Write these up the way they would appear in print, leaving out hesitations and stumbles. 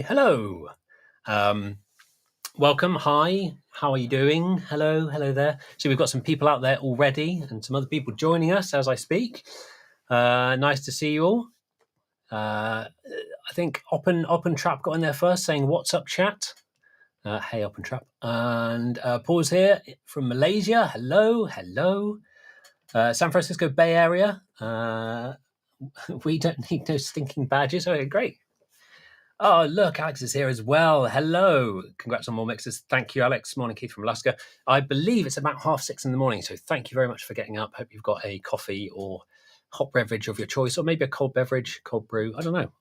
Hello. Welcome. Hi. How are you doing? Hello there. So we've got some people out there already and some other people joining us as I speak. Nice to see you all. I think Oppen Trap got in there first saying, "What's up, chat?" Hey, Oppen Trap. And Paul's here from Malaysia. Hello. San Francisco Bay Area. We don't need no stinking badges. Okay, great. Oh, look, Alex is here as well. Hello. Congrats on more mixes. Thank you, Alex. Morning, Keith from Alaska. I believe it's about 6:30 in the morning, so thank you very much for getting up. Hope you've got a coffee or hot beverage of your choice, or maybe a cold beverage, cold brew. I don't know.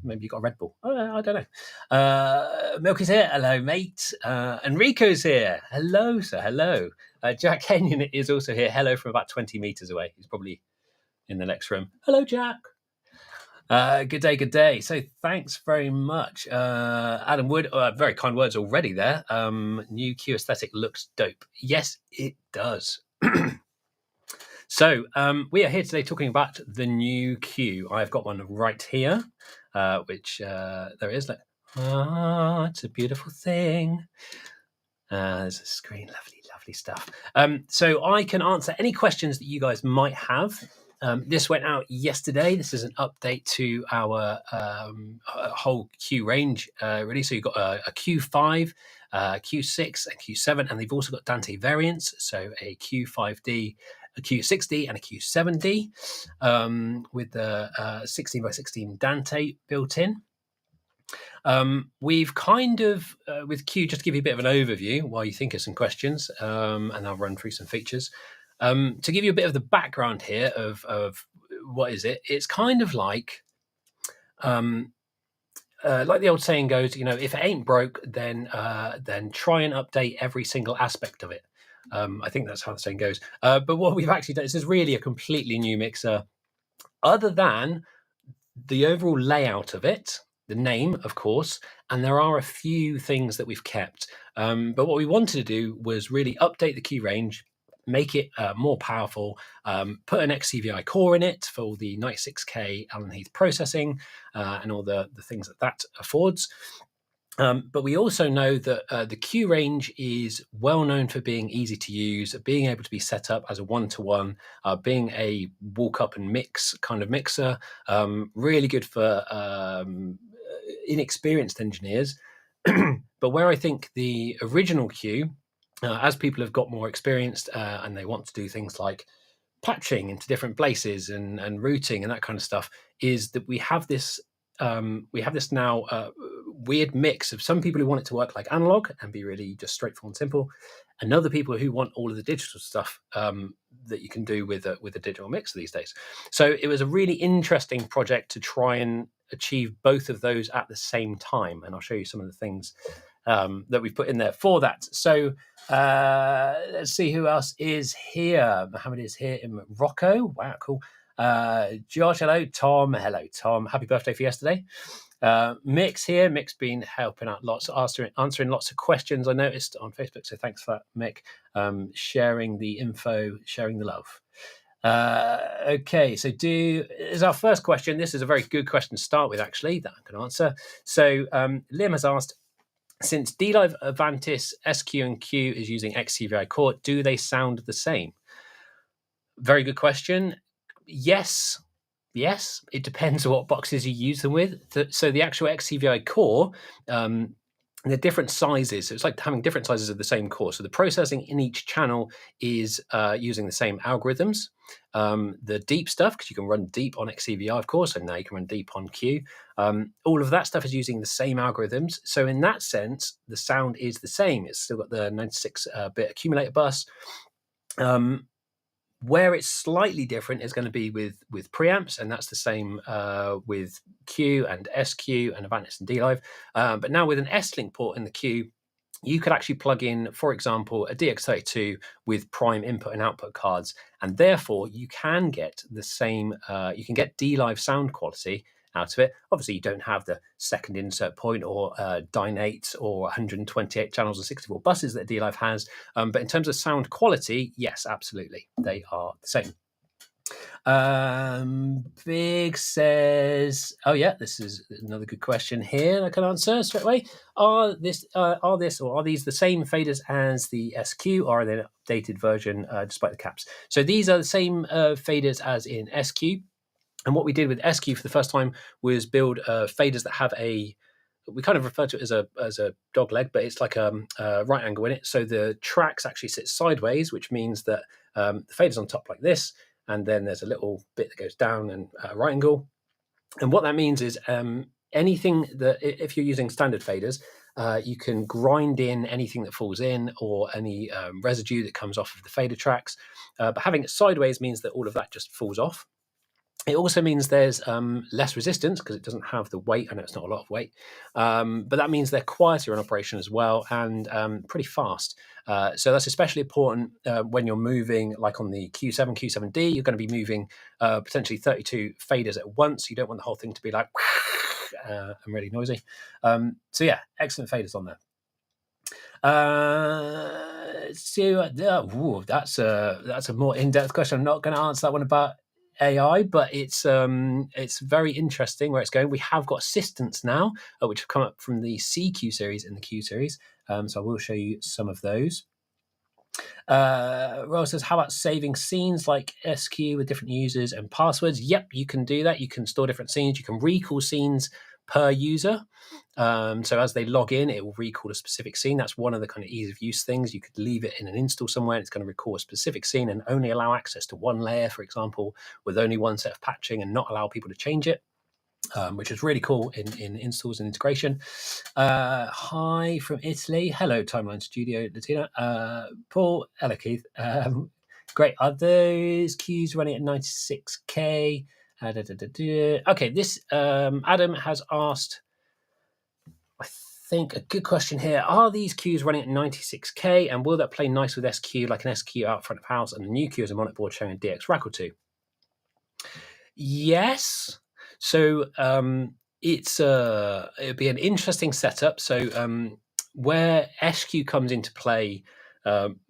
Maybe you've got a Red Bull. I don't know. Milky's here. Hello, mate. Enrico's here. Hello, sir. Hello. Jack Kenyon is also here. Hello from about 20 meters away. He's probably in the next room. Hello, Jack. Good day. So thanks very much, Adam Wood. Very kind words already there. New Q aesthetic looks dope. Yes, it does. So we are here today talking about the new Q. I've got one right here, which there is. It's a beautiful thing. There's a screen. Lovely stuff. So I can answer any questions that you guys might have. This went out yesterday. This is an update to our whole Q range, really. So you've got a Q5, Q6, and Q7, and they've also got Dante variants. So a Q5D, a Q6D, and a Q7D with the 16x16 Dante built in. We've kind of, with Q, just to give you a bit of an overview while you think of some questions, and I'll run through some features. To give you a bit of the background here of what is it, it's kind of like the old saying goes, if it ain't broke, then try and update every single aspect of it. I think that's how the saying goes. But what we've actually done, this is really a completely new mixer, other than the overall layout of it, the name, of course, and there are a few things that we've kept. But what we wanted to do was really update the Q range, make it more powerful, put an XCVI core in it for all the 96K Allen Heath processing and all the things that affords. But we also know that the Q range is well known for being easy to use, being able to be set up as a one-to-one, being a walk up and mix kind of mixer, really good for inexperienced engineers. But where I think the original Q, as people have got more experienced and they want to do things like patching into different places and routing and that kind of stuff, is that we have this now weird mix of some people who want it to work like analog and be really just straightforward and simple, and other people who want all of the digital stuff that you can do with a digital mixer these days. So it was a really interesting project to try and achieve both of those at the same time, and I'll show you some of the things that we've put in there for that. So let's see who else is here. Mohammed is here in Morocco. Wow, cool. Josh, hello. Tom, hello. Tom, happy birthday for yesterday. Mick's here. Mick's been helping out lots, answering lots of questions I noticed on Facebook. So thanks for that, Mick. Sharing the info, sharing the love. Okay, so is our first question. This is a very good question to start with, actually, that I can answer. So Liam has asked, since D-Live Avantis SQ and Q is using XCVI core, do they sound the same? Very good question. Yes, it depends on what boxes you use them with. So the actual XCVI core, they're different sizes. So it's like having different sizes of the same core. So the processing in each channel is using the same algorithms. The deep stuff, because you can run deep on XCVI, of course, and now you can run deep on Q. All of that stuff is using the same algorithms. So in that sense, the sound is the same. It's still got the 96-bit accumulator bus. Where it's slightly different is going to be with preamps, and that's the same with Q and SQ and Avantis and D-Live. But now with an S-Link port in the Q, you could actually plug in, for example, a DX32 with prime input and output cards, and therefore you can get the same, you can get D-Live sound quality out of it. Obviously, you don't have the second insert point or Dyne8 or 128 channels and 64 buses that D-Live has. But in terms of sound quality, yes, absolutely, they are the same. Big says, oh yeah, this is another good question here I can answer straight away. Are these the same faders as the SQ, or are they an updated version despite the caps? So these are the same faders as in SQ. And what we did with SQ for the first time was build faders that have we kind of refer to it as a dog leg, but it's like a right angle in it. So the tracks actually sit sideways, which means that the fader's on top like this, and then there's a little bit that goes down and right angle. And what that means is anything that, if you're using standard faders, you can grind in anything that falls in or any residue that comes off of the fader tracks. But having it sideways means that all of that just falls off. It also means there's less resistance because it doesn't have the weight. I know it's not a lot of weight, but that means they're quieter in operation as well and pretty fast. So that's especially important when you're moving, like on the Q7, Q7D, you're going to be moving potentially 32 faders at once. You don't want the whole thing to be like and really noisy. So yeah, excellent faders on there. That's a more in-depth question. I'm not going to answer that one about AI, but it's very interesting where it's going. We have got assistants now, which have come up from the CQ series and the Q series. So I will show you some of those. Rose says, how about saving scenes like SQ with different users and passwords? Yep, you can do that. You can store different scenes. You can recall scenes per user. So as they log in, it will recall a specific scene. That's one of the kind of ease of use things. You could leave it in an install somewhere, and it's going to recall a specific scene and only allow access to one layer, for example, with only one set of patching and not allow people to change it. Which is really cool in installs and integration. Hi from Italy. Hello, Timeline Studio, Latina. Paul, hello, Keith. Great. Are those queues running at 96K? Okay, this Adam has asked, I think, a good question here. Are these queues running at 96K, and will that play nice with SQ, like an SQ out front of house and the new queue as a monitor board showing a DX rack or two? Yes. So it'd be an interesting setup. So where SQ comes into play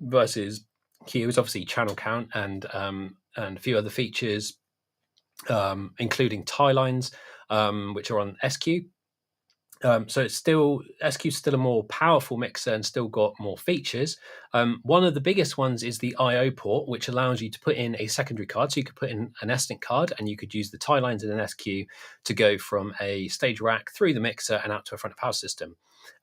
versus Q is obviously channel count and a few other features, including tie lines, which are on SQ. So it's still, SQ's still a more powerful mixer and still got more features. One of the biggest ones is the I/O port, which allows you to put in a secondary card. So you could put in an S-Link card, and you could use the tie lines in an SQ to go from a stage rack through the mixer and out to a front of house system.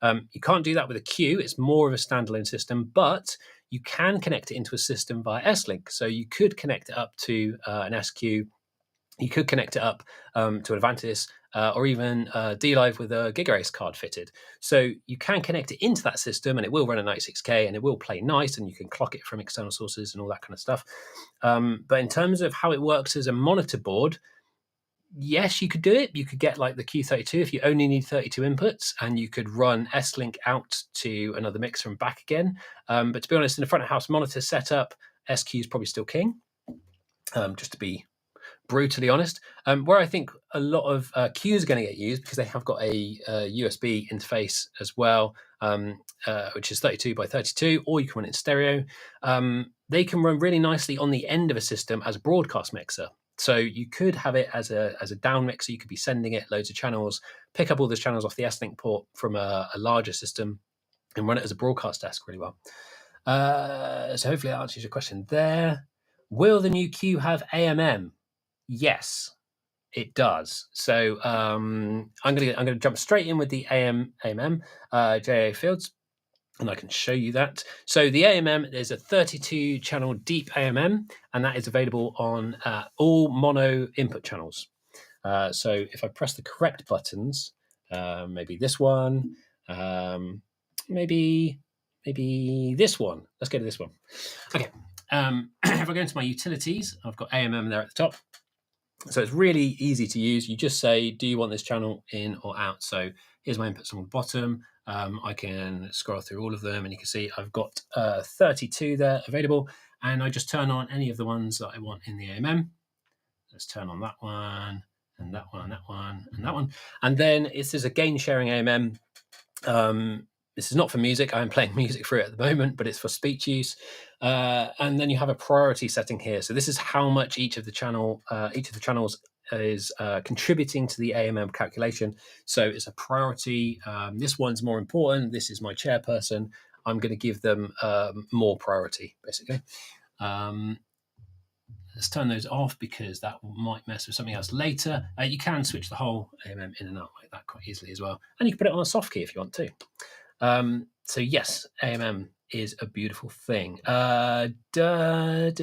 You can't do that with a Q. It's more of a standalone system, but you can connect it into a system via S-Link. So you could connect it up to an SQ. You could connect it up to an Avantis or even D-Live with a GigaAce card fitted. So you can connect it into that system and it will run at 96K and it will play nice, and you can clock it from external sources and all that kind of stuff. But in terms of how it works as a monitor board, yes, you could do it. You could get like the Q32 if you only need 32 inputs, and you could run S-Link out to another mixer and back again. But to be honest, in the front of house monitor setup, SQ is probably still king, just to be brutally honest. Where I think a lot of Qs are going to get used, because they have got a USB interface as well, which is 32 by 32, or you can run it in stereo. They can run really nicely on the end of a system as a broadcast mixer. So you could have it as a down mixer. You could be sending it loads of channels, pick up all those channels off the S-Link port from a larger system, and run it as a broadcast desk really well. So hopefully that answers your question there. Will the new Q have AMM? Yes, it does. So I'm gonna jump straight in with the AMM JA fields, and I can show you that. So the AMM is a 32 channel deep AMM, and that is available on all mono input channels. So if I press the correct buttons, maybe this one, maybe this one. Let's go to this one. Okay. If I go into my utilities, I've got AMM there at the top. So it's really easy to use. You just say, do you want this channel in or out? So here's my inputs on the bottom. I can scroll through all of them, and you can see I've got 32 there available, and I just turn on any of the ones that I want in the AMM. Let's turn on that one, and that one, and that one, and that one. And then if there's a gain sharing AMM, This is not for music. I'm playing music through it at the moment, but it's for speech use. And then you have a priority setting here. So this is how much each of the channels is contributing to the AMM calculation. So it's a priority. This one's more important. This is my chairperson. I'm going to give them more priority, basically. Let's turn those off because that might mess with something else later. You can switch the whole AMM in and out like that quite easily as well. And you can put it on a soft key if you want to. So yes, AMM is a beautiful thing. How much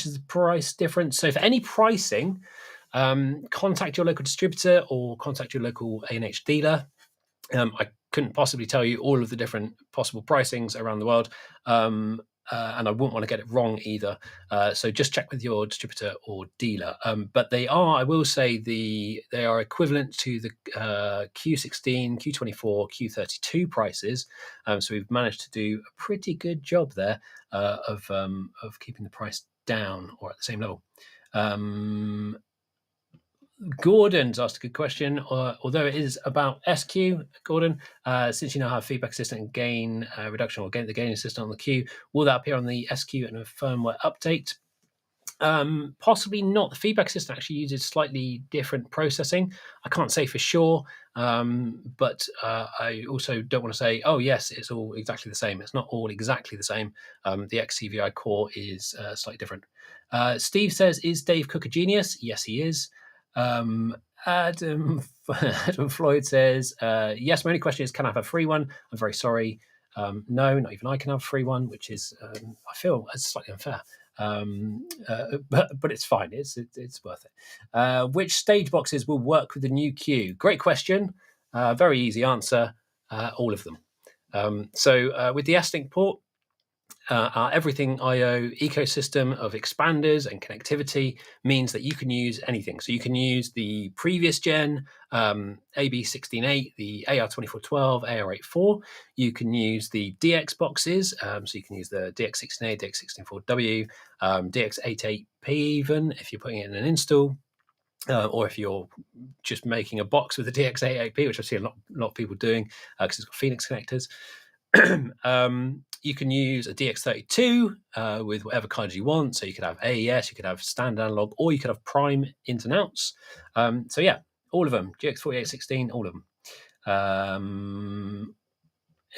is the price difference? So for any pricing, contact your local distributor or contact your local A&H dealer. I couldn't possibly tell you all of the different possible pricings around the world. And I wouldn't want to get it wrong either. So just check with your distributor or dealer. But they are, I will say, they are equivalent to the Q16, Q24, Q32 prices. So we've managed to do a pretty good job there of keeping the price down or at the same level. Gordon's asked a good question, although it is about SQ, Gordon, since you now have feedback assistant and gain reduction or the gain assistant on the Q, will that appear on the SQ and a firmware update? Possibly not. The feedback assistant actually uses slightly different processing. I can't say for sure, but I also don't want to say, oh yes, it's all exactly the same. It's not all exactly the same. The XCVI core is slightly different. Steve says, is Dave Cook a genius? Yes, he is. Adam Floyd says, yes, my only question is, can I have a free one? I'm very sorry. No, not even I can have a free one, which is, I feel it's slightly unfair. But it's fine. It's worth it. Which stage boxes will work with the new Q? Great question. Very easy answer. All of them. So with the S-Link port, our Everything IO ecosystem of expanders and connectivity means that you can use anything. So you can use the previous gen AB168, the AR2412, AR84. You can use the DX boxes. So you can use the DX16A, DX164W, DX88P even, if you're putting it in an install. Or if you're just making a box with the DX88P, which I see a lot of people doing because it's got Phoenix connectors. You can use a DX32 with whatever cards you want. So you could have AES, you could have standard analog, or you could have prime ins and outs. So yeah, all of them, GX4816, all of them.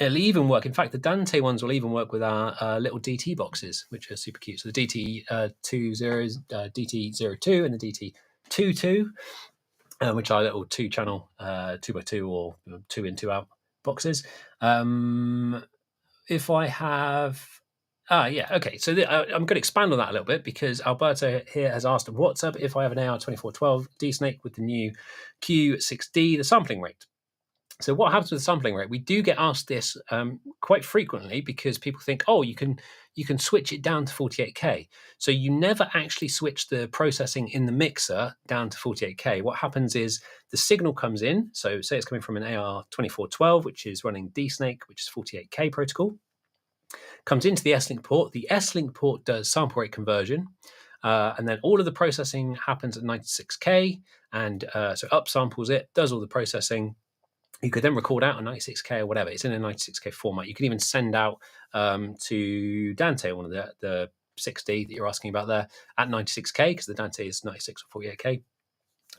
It'll even work. In fact, the Dante ones will even work with our little DT boxes, which are super cute. So the DT20, DT02, and the DT22, which are little 2-channel 2x2 or 2 in 2 out boxes. If I have, yeah, okay. So I'm going to expand on that a little bit because Alberto here has asked, what's up if I have an AR2412 D-Snake with the new Q6D, the sampling rate? So what happens with the sampling rate? We do get asked this quite frequently because people think, oh, you can switch it down to 48K. So you never actually switch the processing in the mixer down to 48K. What happens is the signal comes in. So say it's coming from an AR2412, which is running D-Snake, which is 48K protocol, comes into the S-Link port. The S-Link port does sample rate conversion. And then all of the processing happens at 96K. And so upsamples it, does all the processing. You could then record out a 96K or whatever. It's in a 96K format. You can even send out to Dante, one of the 6D that you're asking about there, at 96K, because the Dante is 96 or 48K.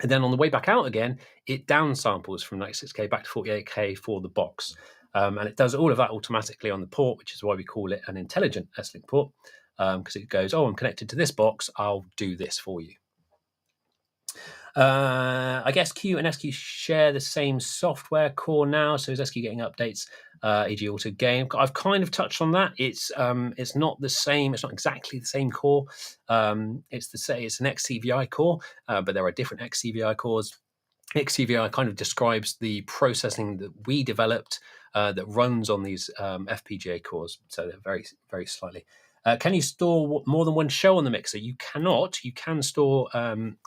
And then on the way back out again, it downsamples from 96K back to 48K for the box. And it does all of that automatically on the port, which is why we call it an intelligent S-Link port, because it goes, oh, I'm connected to this box, I'll do this for you. I guess Q and SQ share the same software core now. So is SQ getting updates, e.g. auto gain? I've kind of touched on that. It's not the same. It's not exactly the same core. It's an XCVI core, but there are different XCVI cores. XCVI kind of describes the processing that we developed that runs on these FPGA cores. So they're very, very slightly. Can you store more than one show on the mixer? You cannot. You can store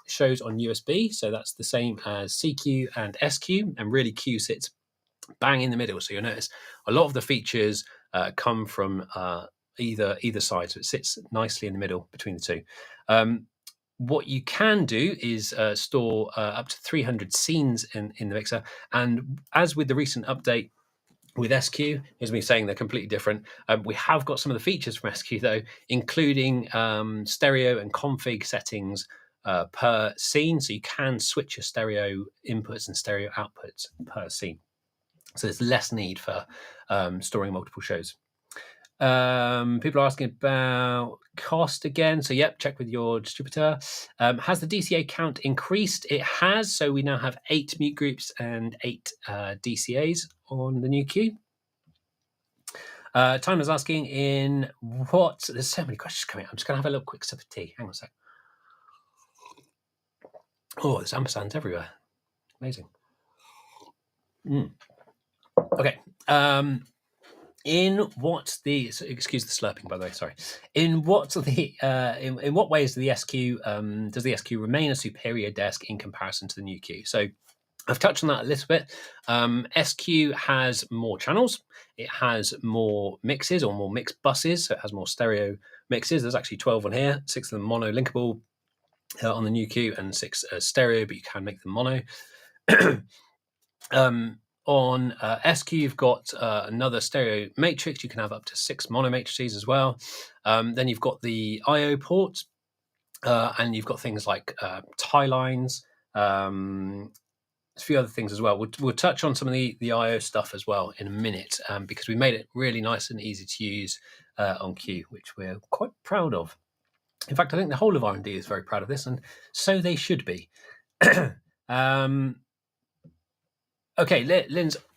shows on USB. So that's the same as CQ and SQ. And really Q sits bang in the middle. So you'll notice a lot of the features come from either side. So it sits nicely in the middle between the two. What you can do is store up to 300 scenes in the mixer. And as with the recent update, with SQ. Here's me saying they're completely different. We have got some of the features from SQ though, including stereo and config settings per scene. So you can switch your stereo inputs and stereo outputs per scene. So there's less need for storing multiple shows. People are asking about cost again. So yep, check with your distributor. Has the DCA count increased? It has. So we now have 8 mute groups and 8 DCAs on the new Q. Timer's asking in what... There's so many questions coming. I'm just going to have a little quick sip of tea. Hang on a sec. Oh, there's ampersands everywhere. Amazing. Okay. In what the... excuse the slurping, by the way. Sorry. In what the in what ways does the SQ remain a superior desk in comparison to the new Q? So I've touched on that a little bit. SQ has more channels. It has more mixes or more mixed buses. So it has more stereo mixes. There's actually 12 on here, 6 of them mono linkable on the new Q and 6 stereo, but you can make them mono. On SQ, you've got another stereo matrix. You can have up to 6 mono matrices as well. Then you've got the I/O ports, and you've got things like tie lines, a few other things as well. We'll touch on some of the I/O stuff as well in a minute, because we made it really nice and easy to use on Q, which we're quite proud of. In fact, I think the whole of R&D is very proud of this, and so they should be. Okay,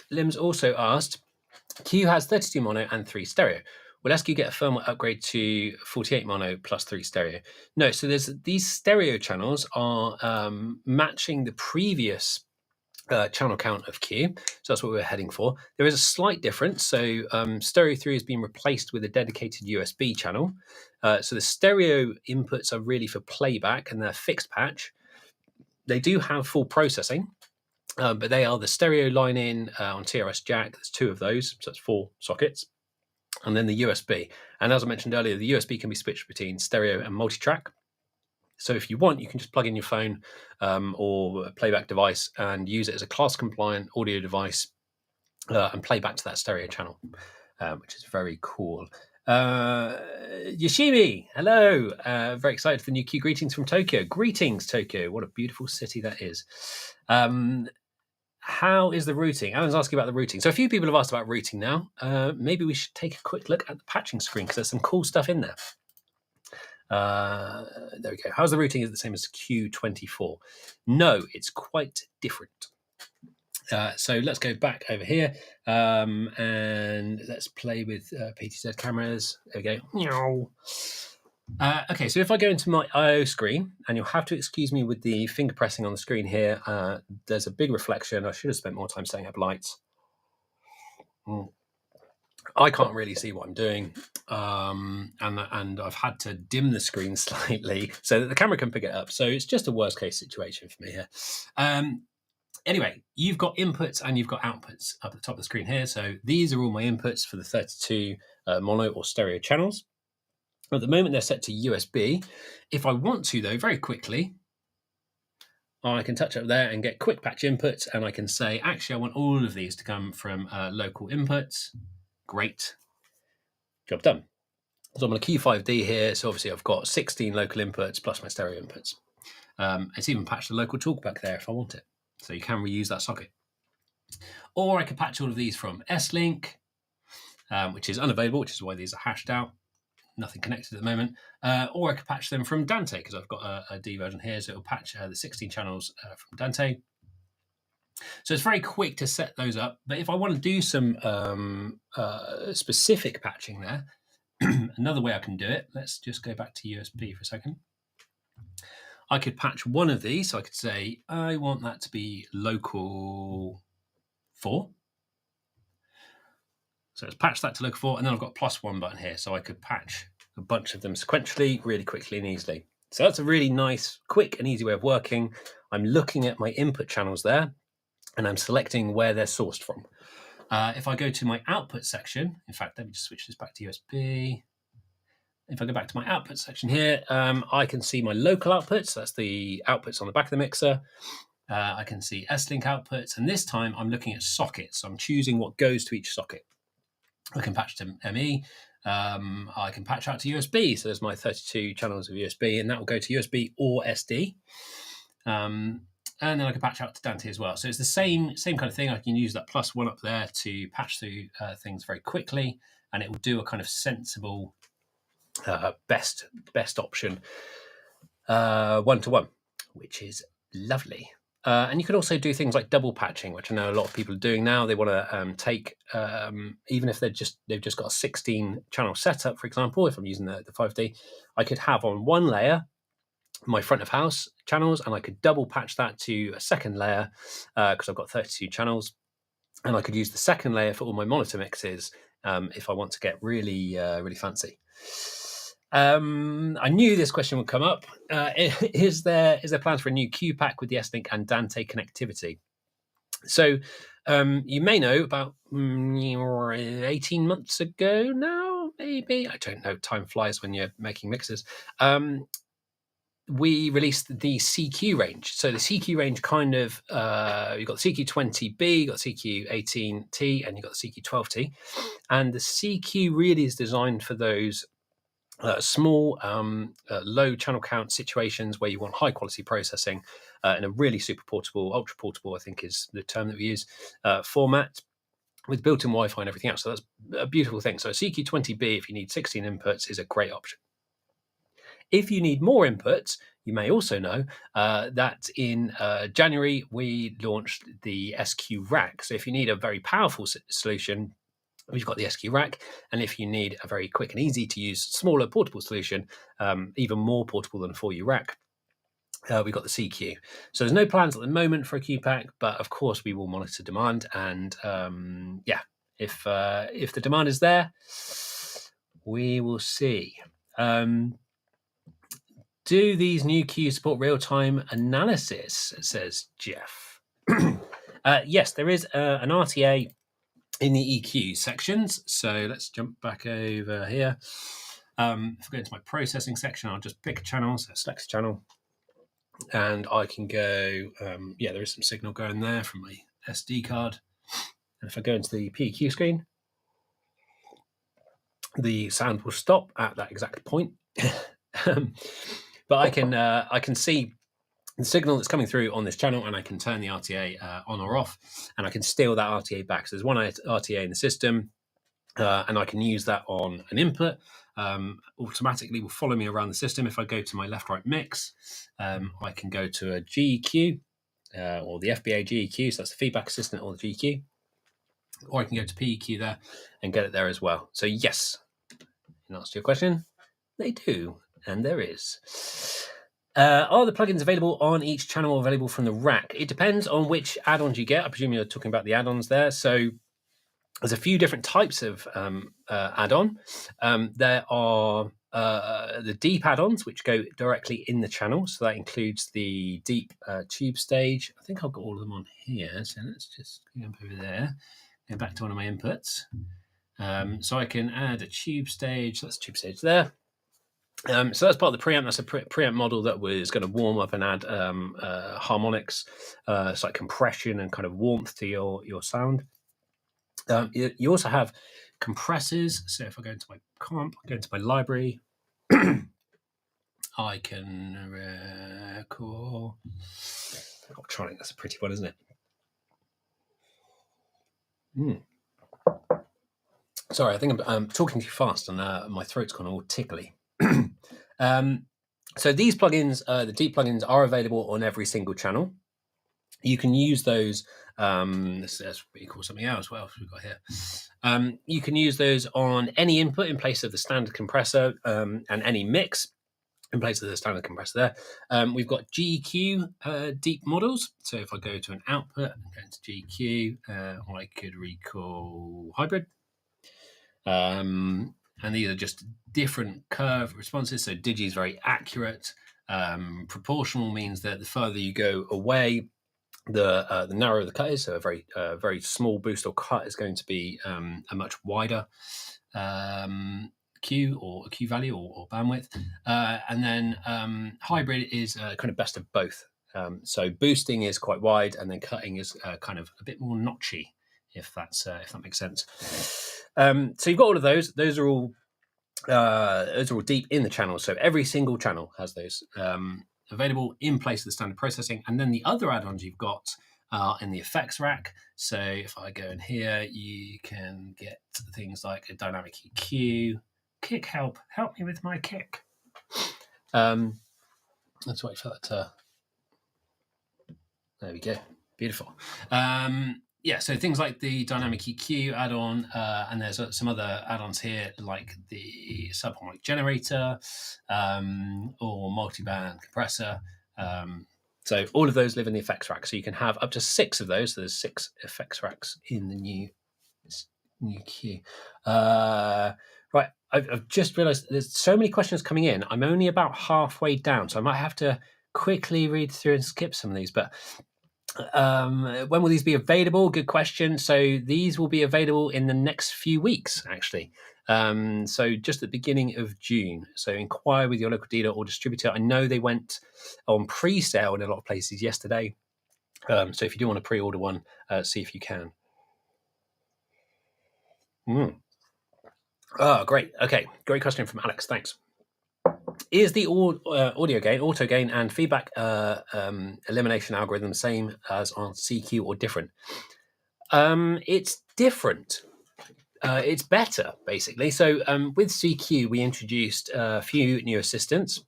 Lim's also asked, Q has 32 mono and 3 stereo. Will SQ get a firmware upgrade to 48 mono plus 3 stereo? No, so these stereo channels are matching the previous channel count of Q. So that's what we're heading for. There is a slight difference. So stereo 3 has been replaced with a dedicated USB channel. So the stereo inputs are really for playback and they're fixed patch. They do have full processing, but they are the stereo line in on TRS jack. There's 2 of those, so that's 4 sockets. And then the USB. And as I mentioned earlier, the USB can be switched between stereo and multi-track. So if you want, you can just plug in your phone or a playback device and use it as a class-compliant audio device and play back to that stereo channel, which is very cool. Yoshimi, hello. Very excited for the new Q. Greetings from Tokyo. Greetings, Tokyo. What a beautiful city that is. How is the routing? Alan's asking about the routing. So a few people have asked about routing now. Maybe we should take a quick look at the patching screen because there's some cool stuff in there. There we go. How's the routing? Is it the same as Q24? No, it's quite different. So let's go back over here and let's play with PTZ cameras. There we go. Okay, so if I go into my I/O screen, and you'll have to excuse me with the finger pressing on the screen here, there's a big reflection. I should have spent more time setting up lights. I can't really see what I'm doing, and I've had to dim the screen slightly so that the camera can pick it up. So it's just a worst case situation for me here. Anyway, you've got inputs and you've got outputs up at the top of the screen here. So these are all my inputs for the 32 mono or stereo channels. At the moment, they're set to USB. If I want to, though, very quickly, I can touch up there and get quick patch inputs, and I can say, actually, I want all of these to come from local inputs. Great. Job done. So I'm on a Q5D here. So obviously, I've got 16 local inputs plus my stereo inputs. It's even patched the local talkback there if I want it. So you can reuse that socket. Or I could patch all of these from S-Link, which is unavailable, which is why these are hashed out. Nothing connected at the moment. Or I could patch them from Dante, because I've got a D version here, so it'll patch the 16 channels from Dante. So it's very quick to set those up. But if I want to do some specific patching there, another way I can do it, let's just go back to USB for a second. I could patch one of these. So I could say, I want that to be local 4. So let's patch that to local 4, and then I've got +1 button here, so I could patch a bunch of them sequentially, really quickly and easily. So that's a really nice, quick and easy way of working. I'm looking at my input channels there, and I'm selecting where they're sourced from. If I go to my output section, in fact, let me just switch this back to USB. If I go back to my output section here, I can see my local outputs. That's the outputs on the back of the mixer. I can see S-Link outputs, and this time I'm looking at sockets. So I'm choosing what goes to each socket. I can patch to ME. I can patch out to USB. So there's my 32 channels of USB, and that will go to USB or SD. And then I can patch out to Dante as well. So it's the same kind of thing. I can use that +1 up there to patch through things very quickly, and it will do a kind of sensible best option 1-to-1, which is lovely. And you can also do things like double patching, which I know a lot of people are doing now. They want to take, even if they've just got a 16 channel setup, for example, if I'm using the 5D, I could have on one layer my front of house channels, and I could double patch that to a second layer because I've got 32 channels, and I could use the second layer for all my monitor mixes if I want to get really fancy. I knew this question would come up. Is there plans for a new Q pack with the S-Link and Dante connectivity? So you may know about 18 months ago now, maybe, I don't know, time flies when you're making mixes. We released the CQ range. So the CQ range kind of, you've got the CQ20B, you've got the CQ18T, and you've got the CQ12T. And the CQ really is designed for those small, low channel count situations where you want high quality processing in a really super portable, ultra portable, I think is the term that we use, format with built-in Wi-Fi and everything else. So that's a beautiful thing. So a CQ20B, if you need 16 inputs, is a great option. If you need more inputs, you may also know that in January, we launched the SQ Rack. So if you need a very powerful solution, we've got the SQ Rack. And if you need a very quick and easy to use smaller portable solution, even more portable than a 4U rack, we've got the CQ. So there's no plans at the moment for a Q pack, but of course we will monitor demand. And if the demand is there, we will see. Do these new Qs support real-time analysis, says Jeff. Yes, there is an RTA in the EQ sections. So let's jump back over here. If I go into my processing section, I'll just pick a channel, so select a channel, and I can go, there is some signal going there from my SD card. And if I go into the PEQ screen, the sound will stop at that exact point. But I can see the signal that's coming through on this channel, and I can turn the RTA on or off, and I can steal that RTA back. So there's one RTA in the system, and I can use that on an input. Automatically will follow me around the system. If I go to my left-right mix, I can go to a GEQ or the FBA GEQ, so that's the feedback assistant or the GEQ, or I can go to PEQ there and get it there as well. So yes, in answer to your question, they do. And there is. Are the plugins available on each channel or available from the rack? It depends on which add-ons you get. I presume you're talking about the add-ons there. So there's a few different types of add-on. There are the deep add-ons, which go directly in the channel. So that includes the deep tube stage. I think I've got all of them on here. So let's just go over there. Go back to one of my inputs. So I can add a tube stage. That's tube stage there. So that's part of the preamp. That's a preamp model that was going to warm up and add harmonics, it's like compression and kind of warmth to your sound. You also have compressors. So if I go into my comp, go into my library, I can record. Electronic, that's a pretty one, isn't it? Sorry, I think I'm talking too fast and my throat's gone all tickly. So these plugins, the deep plugins, are available on every single channel. You can use those. Let's call something else. What else have we got here? You can use those on any input in place of the standard compressor, and any mix in place of the standard compressor there. We've got GEQ deep models. So if I go to an output and go into GEQ, I could recall hybrid. And these are just different curve responses. So digi is very accurate. Proportional means that the further you go away, the narrower the cut is. So a very small boost or cut is going to be a much wider Q or Q value or bandwidth. And then hybrid is kind of best of both. So boosting is quite wide, and then cutting is kind of a bit more notchy, if that makes sense. So you've got all of those. Those are all deep in the channel. So every single channel has those available in place of the standard processing. And then the other add-ons you've got are in the effects rack. So if I go in here, you can get things like a dynamic EQ, kick help me with my kick. Let's wait for that. There we go. Beautiful. Yeah, so things like the dynamic EQ add-on, and there's some other add-ons here, like the subharmonic generator or multiband compressor. So all of those live in the effects rack. So you can have up to 6 of those. So there's 6 effects racks in the new Q. Right, I've just realised there's so many questions coming in. I'm only about halfway down, so I might have to quickly read through and skip some of these. But when will these be available? Good question. So these will be available in the next few weeks, actually. So just at the beginning of June. So inquire with your local dealer or distributor. I know they went on pre-sale in a lot of places yesterday. So if you do want to pre-order one, see if you can. Oh, great. Okay, great question from Alex. Thanks. Is the audio gain, auto gain, and feedback elimination algorithm the same as on CQ or different? It's different. It's better, basically. So with CQ, we introduced a few new assistants.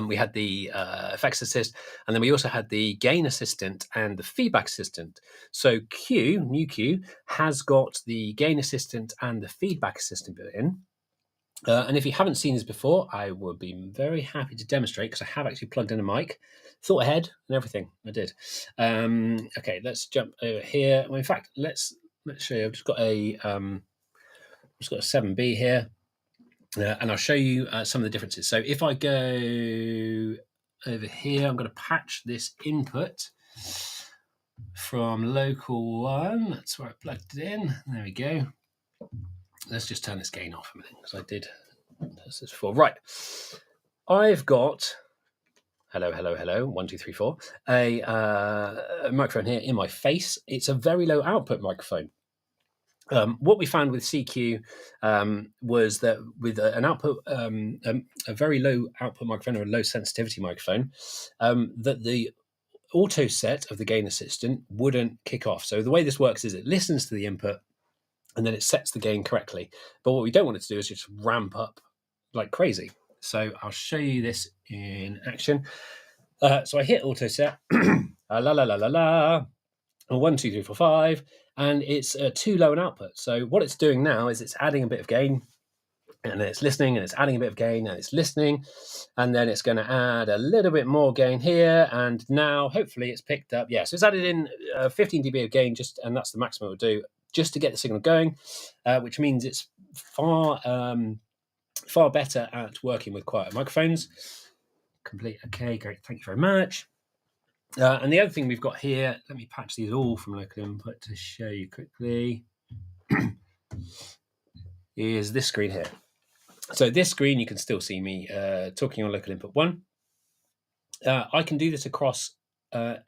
We had the effects assist, and then we also had the gain assistant and the feedback assistant. So new Q, has got the gain assistant and the feedback assistant built in. And if you haven't seen this before, I would be very happy to demonstrate, because I have actually plugged in a mic, thought ahead and everything. I did. Okay, let's jump over here. Well, in fact, let's show you. I've just got a 7B here, and I'll show you some of the differences. So if I go over here, I'm going to patch this input from local 1. That's where I plugged it in. There we go. Let's just turn this gain off a minute, because I did test this before. Right, I've got hello 1 2 3 4 a microphone here in my face. It's a very low output microphone. What we found with CQ was that with an output, a very low output microphone or a low sensitivity microphone, that the auto set of the gain assistant wouldn't kick off. So the way this works is it listens to the input and then it sets the gain correctly. But what we don't want it to do is just ramp up like crazy. So I'll show you this in action. So I hit auto set, la la la la la, 1 2 3 4 5, and it's too low an output. So what it's doing now is it's adding a bit of gain, and then it's listening, and it's adding a bit of gain, and it's listening, and then it's going to add a little bit more gain here, and now hopefully it's picked up. Yeah, so it's added in 15 dB of gain, and that's the maximum it will do, just to get the signal going, which means it's far better at working with quieter microphones. Complete. Okay, great. Thank you very much. And the other thing we've got here, let me patch these all from local input to show you quickly, is this screen here. So this screen, you can still see me talking on local input 1. I can do this across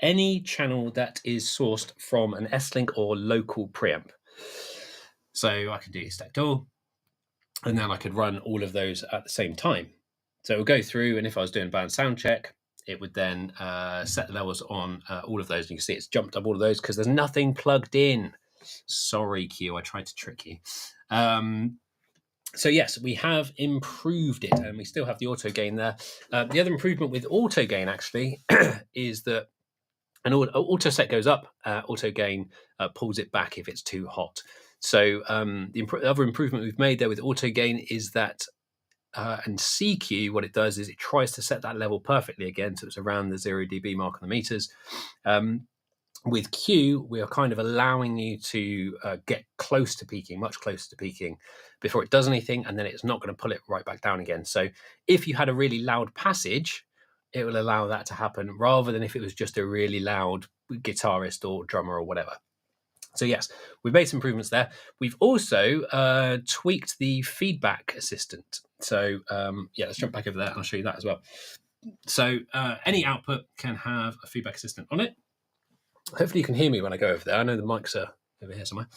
any channel that is sourced from an S-Link or local preamp. So I can do stacked all, and then I could run all of those at the same time. So it will go through, and if I was doing band sound check, it would then set the levels on all of those. And you can see it's jumped up all of those because there's nothing plugged in. Sorry, Q, I tried to trick you. So yes, we have improved it, and we still have the auto gain there. The other improvement with auto gain actually is that an auto set goes up, auto gain pulls it back if it's too hot. So the other improvement we've made there with auto gain is that and CQ, what it does is it tries to set that level perfectly again, so it's around the 0 dB mark on the meters. With Q, we are kind of allowing you to get close to peaking, much closer to peaking, before it does anything, and then it's not going to pull it right back down again. So if you had a really loud passage, it will allow that to happen, rather than if it was just a really loud guitarist or drummer or whatever. So yes, we've made some improvements there. We've also tweaked the feedback assistant. So yeah, let's jump back over there and I'll show you that as well. So any output can have a feedback assistant on it. Hopefully you can hear me when I go over there. I know the mics are over here somewhere.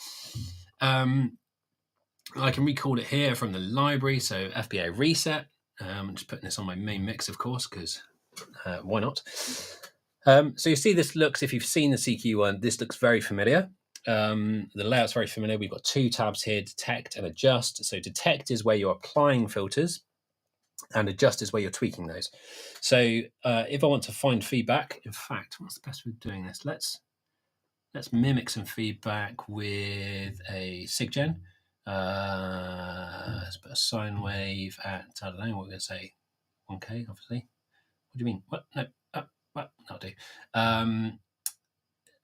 I can record it here from the library, so FBA reset. I'm just putting this on my main mix, of course, because why not? So you see this looks, if you've seen the CQ one, this looks very familiar. The layout's very familiar. We've got two tabs here, detect and adjust. So detect is where you're applying filters and adjust is where you're tweaking those. So if I want to find feedback, in fact, what's the best way of doing this? Let's mimic some feedback with a SIGGEN. Let's put a sine wave at, I don't know, what we're going to say, 1K, obviously. What do you mean? What? No, well, that'll do.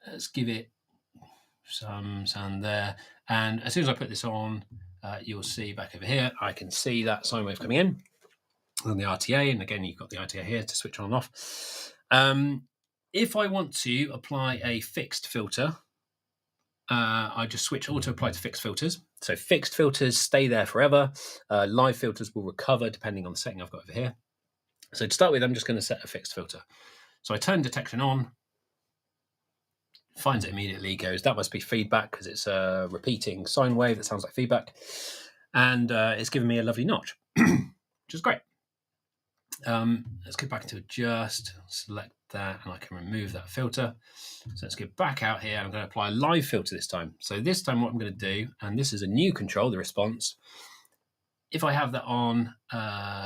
Let's give it some sound there. And as soon as I put this on, you'll see back over here, I can see that sine wave coming in on the RTA. And again, you've got the RTA here to switch on and off. If I want to apply a fixed filter, I just switch auto apply to fixed filters. So fixed filters stay there forever. Live filters will recover depending on the setting I've got over here. So to start with, I'm just going to set a fixed filter. So I turn detection on, finds it immediately, goes, that must be feedback because it's a repeating sine wave that sounds like feedback. And it's given me a lovely notch, which is great. Let's go back into adjust, select that, and I can remove that filter. So let's go back out here. I'm going to apply a live filter this time. So this time what I'm going to do, and this is a new control, the response. If I have that on,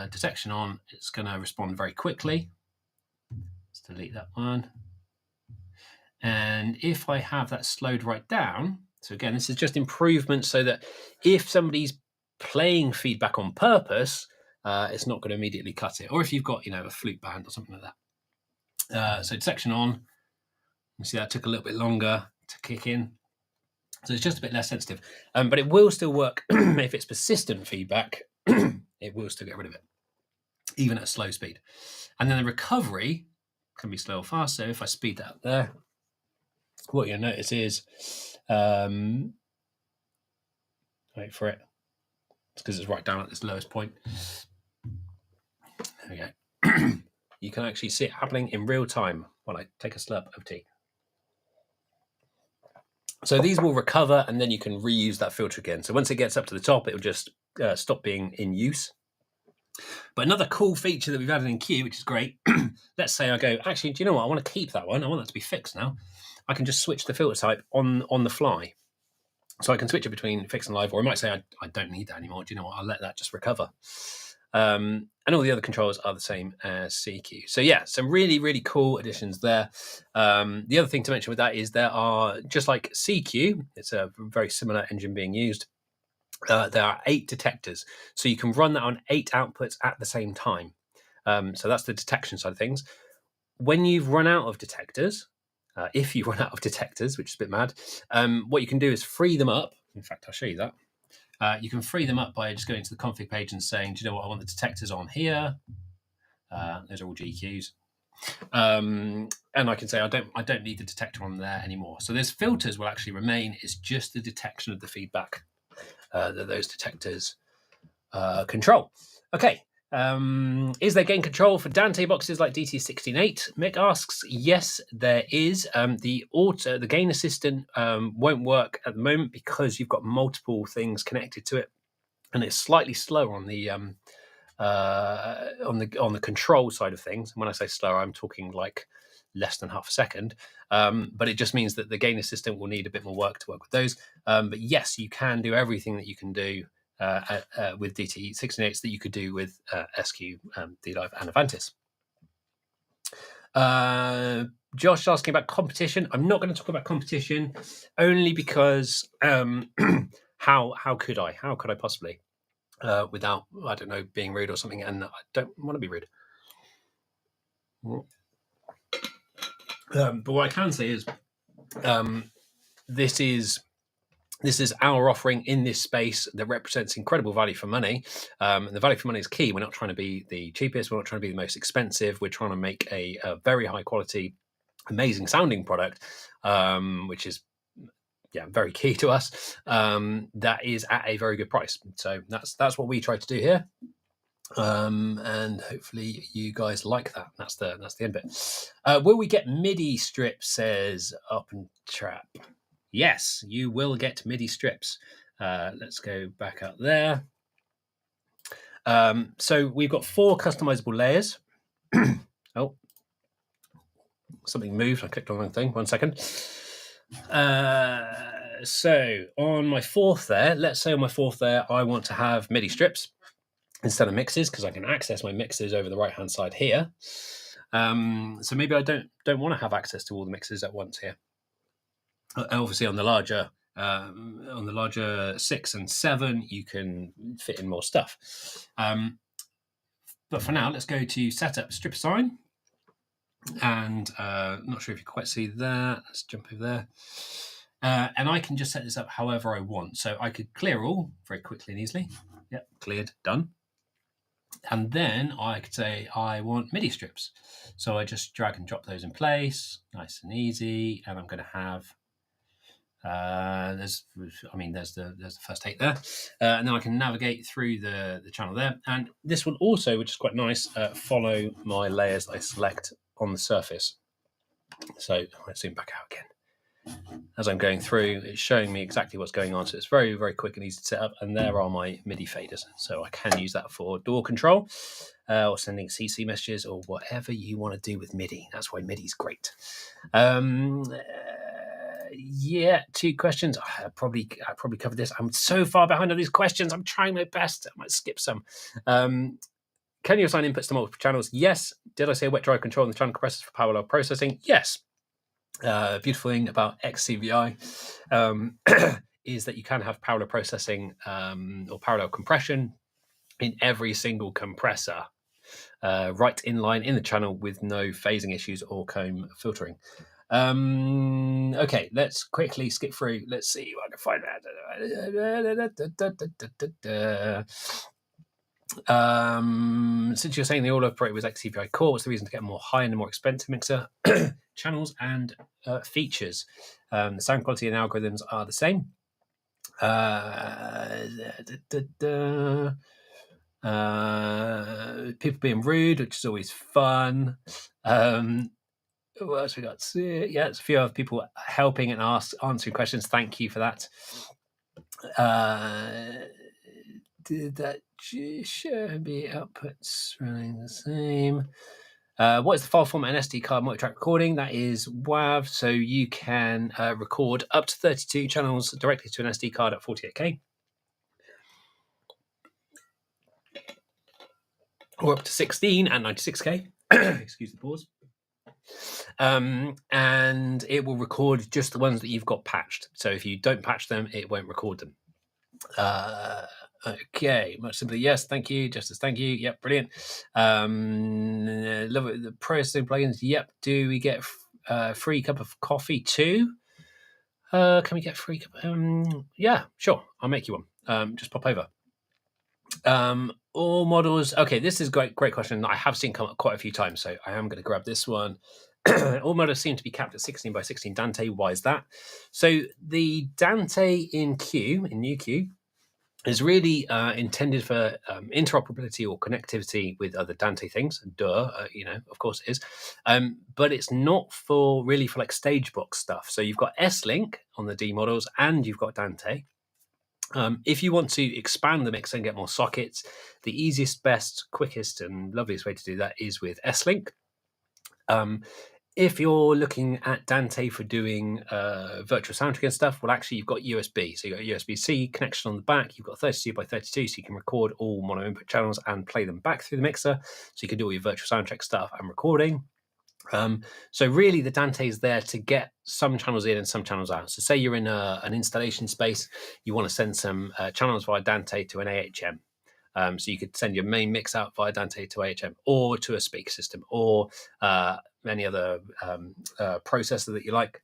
detection on, it's going to respond very quickly. Let's delete that one. And if I have that slowed right down, so again, this is just improvement so that if somebody's playing feedback on purpose, it's not going to immediately cut it. Or if you've got, a flute band or something like that. So detection on, you see that took a little bit longer to kick in. So it's just a bit less sensitive. But it will still work if it's persistent feedback. It will still get rid of it, even at a slow speed. And then the recovery can be slow or fast. So if I speed that up there, what you'll notice is, wait for it. It's because it's right down at this lowest point. There we go. You can actually see it happening in real time when I take a slurp of tea. So these will recover and then you can reuse that filter again. So once it gets up to the top, it will just stop being in use. But another cool feature that we've added in Q, which is great, let's say I go, actually, do you know what? I want to keep that one. I want that to be fixed now. I can just switch the filter type on the fly. So I can switch it between fixed and live, or I might say I don't need that anymore. Do you know what? I'll let that just recover. And all the other controls are the same as CQ. So yeah, some really, really cool additions there. The other thing to mention with that is there are, just like CQ, it's a very similar engine being used. There are 8 detectors. So you can run that on 8 outputs at the same time. So that's the detection side of things. When you've run out of detectors, if you run out of detectors, which is a bit mad, what you can do is free them up. In fact, I'll show you that. You can free them up by just going to the config page and saying, do you know what, I want the detectors on here. Those are all GQs. And I can say, I don't need the detector on there anymore. So those filters will actually remain. It's just the detection of the feedback that those detectors control. Okay. Is there gain control for Dante boxes like DT168? Mick asks, yes, there is. The gain assistant won't work at the moment because you've got multiple things connected to it, and it's slightly slower on the control side of things. And when I say slower, I'm talking like less than half a second. But it just means that the gain assistant will need a bit more work to work with those. But yes, you can do everything that you can do with DT168s that you could do with SQ, D-Live, and Avantis. Josh asking about competition. I'm not going to talk about competition only because how could I? How could I possibly? Without, I don't know, being rude or something, and I don't want to be rude. But what I can say is, this is our offering in this space that represents incredible value for money. And the value for money is key. We're not trying to be the cheapest. We're not trying to be the most expensive. We're trying to make a very high quality, amazing sounding product, which is very key to us. That is at a very good price. So that's what we try to do here. And hopefully you guys like that. That's the end bit. Will we get MIDI strips? Says Up and Trap. Yes, you will get MIDI strips. Let's go back up there. So we've got 4 customizable layers. Oh, something moved. I clicked on the wrong thing. 1 second. So on my 4th there, let's say on my 4th there, I want to have MIDI strips instead of mixes, because I can access my mixes over the right hand side here. So maybe I don't want to have access to all the mixes at once here. Obviously on the larger 6 and 7 you can fit in more stuff, but for now let's go to setup strip assign, and not sure if you can quite see that. Let's jump over there, and I can just set this up however I want. So I could clear all very quickly and easily. Yep, cleared, done. And then I could say I want MIDI strips. So I just drag and drop those in place, nice and easy. And I'm going to have, there's the first 8 there. And then I can navigate through the channel there. And this will also, which is quite nice, follow my layers that I select on the surface. So let's zoom back out again. As I'm going through, it's showing me exactly what's going on. So it's very, very quick and easy to set up. And there are my MIDI faders. So I can use that for DAW control or sending CC messages or whatever you want to do with MIDI. That's why MIDI is great. Yeah, 2 questions. I probably covered this. I'm so far behind on these questions. I'm trying my best. I might skip some. Can you assign inputs to multiple channels? Yes. Did I say wet drive control on the channel compressors for parallel processing? Yes. Beautiful thing about XCVI is that you can have parallel processing or parallel compression in every single compressor, right in line in the channel with no phasing issues or comb filtering. Okay, let's quickly skip through. Let's see what I can find out. Since you're saying the all operate with XCVI core, what's the reason to get a more high-end and more expensive mixer? Channels and features. The sound quality and algorithms are the same. People being rude, which is always fun. What else we got? Yeah, it's a few other people helping and answering questions. Thank you for that. Did that should be outputs running the same? What is the file format and SD card multi-track recording? That is WAV, so you can record up to 32 channels directly to an SD card at 48K. Or up to 16 at 96K. Excuse the pause. And it will record just the ones that you've got patched. So if you don't patch them, it won't record them. Okay, much simpler. Yes, thank you. Justice, thank you. Yep, brilliant. Love it. The processing plugins. Yep. Do we get a free cup of coffee too? Can we get a free cup? Yeah, sure. I'll make you one. Just pop over. All models. Okay, this is great question. I have seen come up quite a few times, so I am going to grab this one. All models seem to be capped at 16 by 16 Dante. Why is that? So the Dante in new Q, is really intended for interoperability or connectivity with other Dante things. Of course it is. But it's not really for like stage box stuff. So you've got S-Link on the D models and you've got Dante. If you want to expand the mix and get more sockets, the easiest, best, quickest, and loveliest way to do that is with S-Link. If you're looking at Dante for doing virtual soundtrack and stuff, well, actually, you've got USB. So you've got USB-C connection on the back. You've got 32 by 32, so you can record all mono input channels and play them back through the mixer. So you can do all your virtual soundtrack stuff and recording. So really, the Dante is there to get some channels in and some channels out. So say you're in an installation space, you want to send some channels via Dante to an AHM. So you could send your main mix out via Dante to AHM or to a speaker system or any other processor that you like.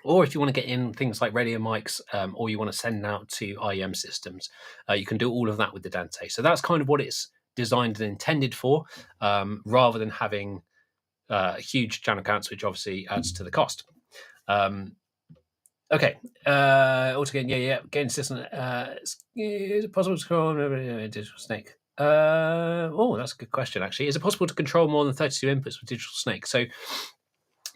Or if you want to get in things like radio mics or you want to send out to IEM systems, you can do all of that with the Dante. So that's kind of what it's designed and intended for, rather than having huge channel counts, which obviously adds to the cost. Okay. Altogether, yeah. Gain system. Is it possible to call digital snake? That's a good question, actually. Is it possible to control more than 32 inputs with Digital Snake? So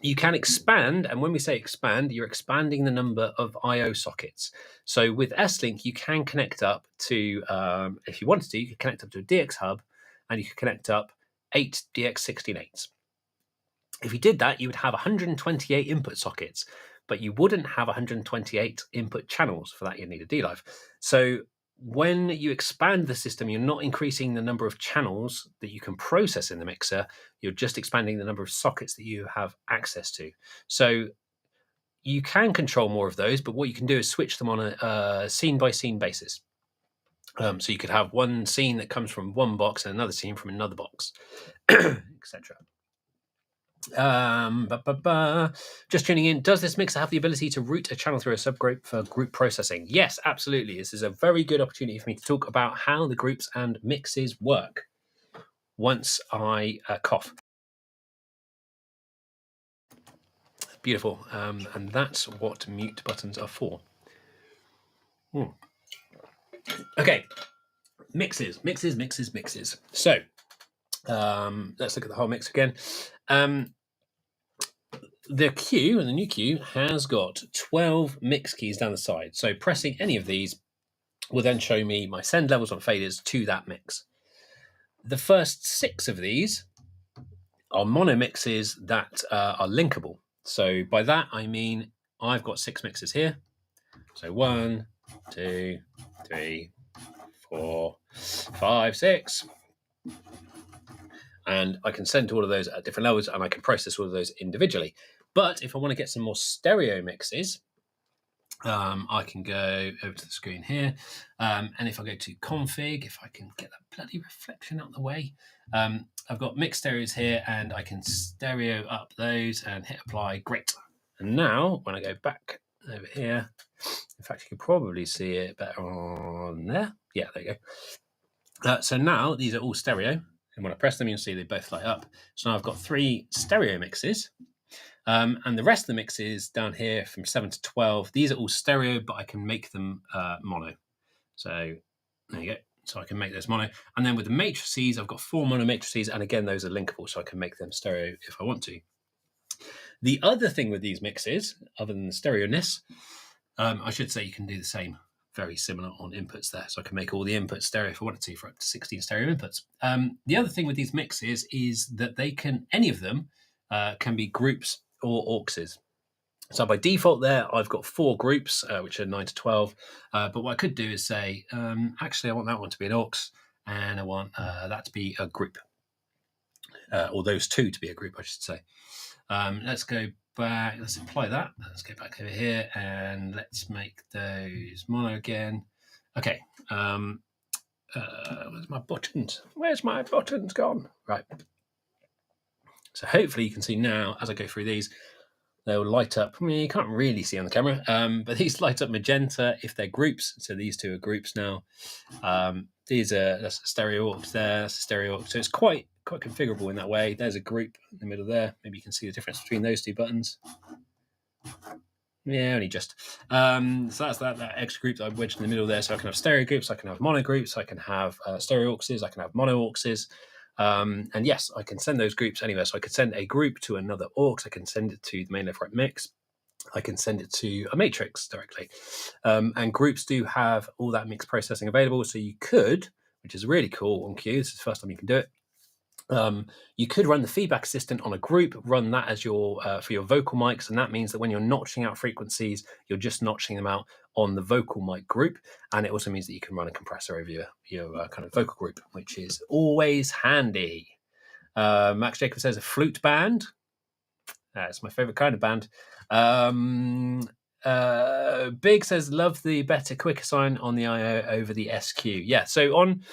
you can expand, and when we say expand, you're expanding the number of I/O sockets. So with S-Link, you can connect up to, if you wanted to, you could connect up to a DX hub, and you could connect up 8 DX16.8s. If you did that, you would have 128 input sockets, but you wouldn't have 128 input channels. For that, you'd need a D-Live. So when you expand the system, you're not increasing the number of channels that you can process in the mixer. You're just expanding the number of sockets that you have access to. So you can control more of those, but what you can do is switch them on a scene-by-scene basis. So you could have one scene that comes from one box and another scene from another box, etc. Just tuning in, does this mixer have the ability to route a channel through a subgroup for group processing? Yes, absolutely. This is a very good opportunity for me to talk about how the groups and mixes work once I cough. Beautiful. And that's what mute buttons are for. Okay, mixes. So let's look at the whole mix again. The Q, and the new Q, has got 12 mix keys down the side. So pressing any of these will then show me my send levels on faders to that mix. The first 6 of these are mono mixes that are linkable. So by that, I mean I've got 6 mixes here. So 1, 2, 3, 4, 5, 6. And I can send to all of those at different levels, and I can process all of those individually. But if I want to get some more stereo mixes, I can go over to the screen here. And if I go to config, if I can get that bloody reflection out of the way, I've got mixed stereos here, and I can stereo up those and hit apply. Great. And now when I go back over here, in fact, you can probably see it better on there. Yeah, there you go. So now these are all stereo. And when I press them, you'll see they both light up. So now I've got 3 stereo mixes. And the rest of the mixes down here from 7 to 12, these are all stereo, but I can make them mono. So there you go. So I can make those mono. And then with the matrices, I've got 4 mono matrices. And again, those are linkable, so I can make them stereo if I want to. The other thing with these mixes, other than the stereo-ness, I should say you can do the same. Very similar on inputs there. So I can make all the inputs stereo if I wanted to for up to 16 stereo inputs. The other thing with these mixes is that they can, any of them can be groups or auxes. So by default there, I've got 4 groups, which are 9 to 12. But what I could do is say, actually, I want that one to be an aux, and I want that to be a group. Or those 2 to be a group, I should say. Let's go back. Let's apply that. Let's go back over here and let's make those mono again. Okay. Where's my buttons? Where's my buttons gone? Right. So hopefully you can see now as I go through these, they'll light up. I mean, you can't really see on the camera, but these light up magenta if they're groups. So these 2 are groups now. These are, that's a stereo aux there, that's a stereo aux. So it's quite configurable in that way. There's a group in the middle there. Maybe you can see the difference between those 2 buttons. Yeah, only just. So that's that extra group that I've wedged in the middle there. So I can have stereo groups, I can have mono groups, I can have stereo auxes, I can have mono auxes. And yes, I can send those groups anywhere. So I could send a group to another aux. I can send it to the main left right mix. I can send it to a matrix directly. And groups do have all that mix processing available. So you could, which is really cool on Q, this is the first time you can do it. You could run the feedback assistant on a group, run that as your for your vocal mics, and that means that when you're notching out frequencies, you're just notching them out on the vocal mic group, and it also means that you can run a compressor over your kind of vocal group, which is always handy. Max Jacob says a flute band. It's my favorite kind of band. Big says love the better quicker sign on the I/O over the SQ. Yeah, so on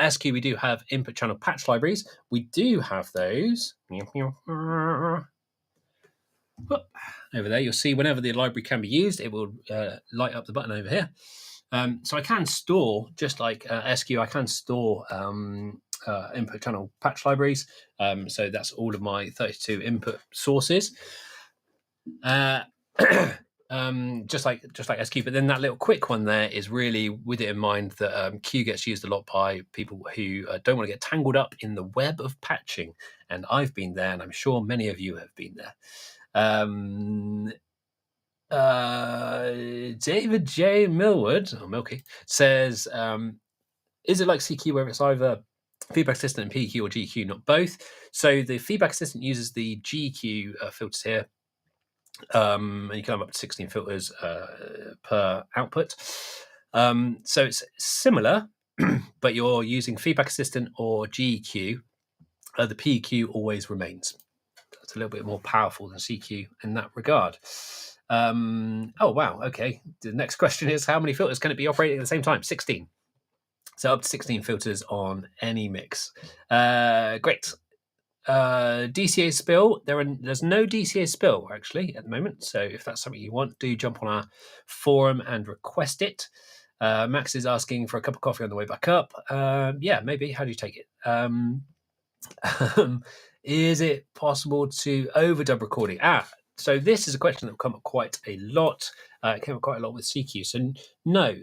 SQ, we do have input channel patch libraries. We do have those. Over there, you'll see whenever the library can be used, it will light up the button over here. So I can store, just like SQ, I can store input channel patch libraries. So that's all of my 32 input sources. just like SQ, but then that little quick one there is really with it in mind that Q gets used a lot by people who don't want to get tangled up in the web of patching, and I've been there, and I'm sure many of you have been there. David J. Millwood, or Milky, says, is it like CQ where it's either feedback assistant and PQ or GQ, not both? So the feedback assistant uses the GQ filters here. And you can have up to 16 filters per output. So it's similar, but you're using feedback assistant or GQ. The PQ always remains. That's a little bit more powerful than CQ in that regard. Oh, wow. Okay. The next question is, how many filters can it be operating at the same time? 16. So up to 16 filters on any mix. Great. DCA spill. There's no DCA spill actually at the moment. So if that's something you want, do jump on our forum and request it. Max is asking for a cup of coffee on the way back up. Yeah, maybe. How do you take it? Is it possible to overdub recording? So this is a question that will come up quite a lot. It came up quite a lot with CQ. So no,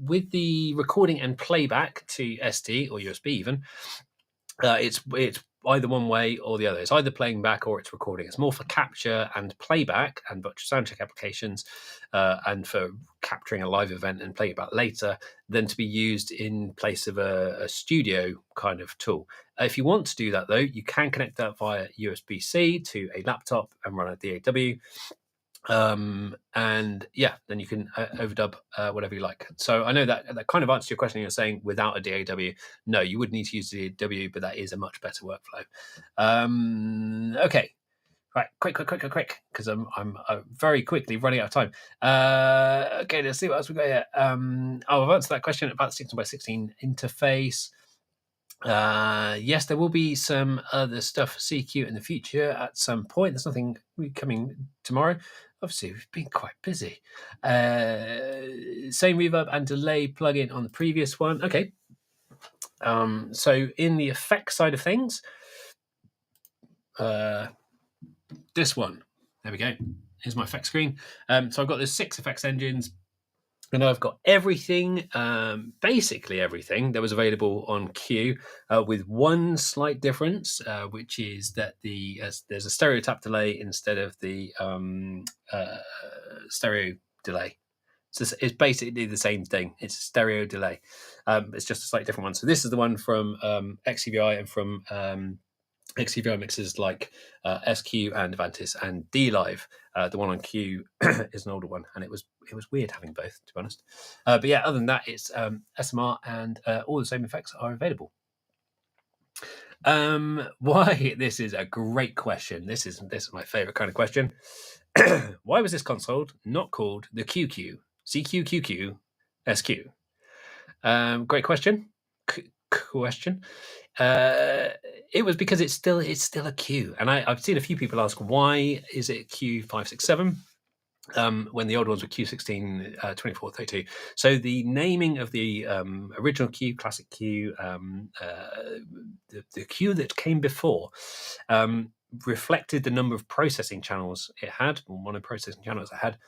with the recording and playback to SD or USB even, it's either one way or the other. It's either playing back or it's recording. It's more for capture and playback and virtual soundcheck applications, and for capturing a live event and playing it back later, than to be used in place of a studio kind of tool. If you want to do that though, you can connect that via USB-C to a laptop and run a DAW. And yeah, then you can overdub whatever you like. So I know that kind of answers your question. You're saying without a DAW, no, you would need to use a DAW, but that is a much better workflow. Okay, right, quick, because I'm very quickly running out of time. Okay, let's see what else we got here. I've answered that question about the 16x16 interface. Yes, there will be some other stuff for CQ in the future at some point. There's nothing coming tomorrow. Obviously, we've been quite busy. Same reverb and delay plugin on the previous one. Okay. So in the effects side of things, this one. There we go. Here's my effect screen. So I've got the 6 effects engines. And I've got everything, basically everything that was available on Q, with one slight difference, which is that there's a stereo tap delay instead of the stereo delay. So it's basically the same thing. It's a stereo delay. It's just a slightly different one. So this is the one from XCVI and from XCVI mixes like SQ and Avantis and D-Live. The one on Q is an older one, and it was weird having both, to be honest. But yeah, other than that, it's SMR, and all the same effects are available. Why? This is a great question. This is my favorite kind of question. Why was this console not called the QQ, CQQQ, SQ? Great question. It was because it's still a Q, and I've seen a few people ask, why is it Q567 when the old ones were Q16, 24, 32. So the naming of the original Q, classic Q, the Q that came before, reflected the number of processing channels it had, or mono processing channels it had.